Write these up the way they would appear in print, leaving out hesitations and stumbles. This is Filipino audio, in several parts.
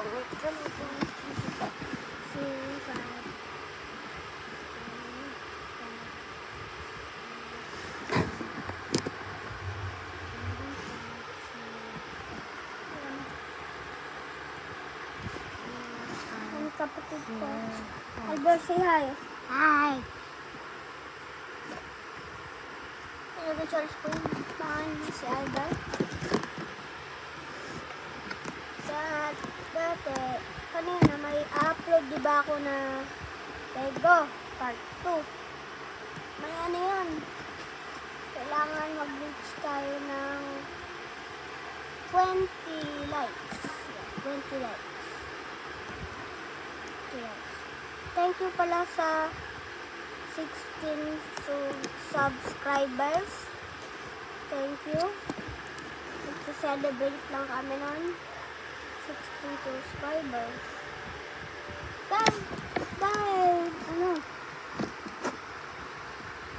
Wait ka lang po. Ang kapatid ko. Albert, say hi. Hi! Nag-charge po yung bahay ni si Albert. Dati, kanina may upload di ba ako na Lego Part 2. May ano yun. Kailangan mag-reach tayo ng 20 likes. Yeah, 20 likes. Yes. Thank you pala sa 16 subscribers. Thank you. Nag-celebrate lang kami nun. 16 subscribers. Dahil,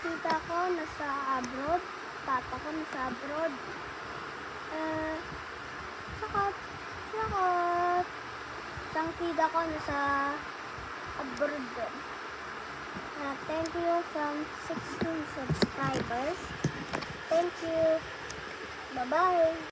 tita ko nasa abroad. Tata ko nasa abroad. Saka, isang tita ko nasa abroad din. Thank you from 16 subscribers. Thank you. Bye-bye.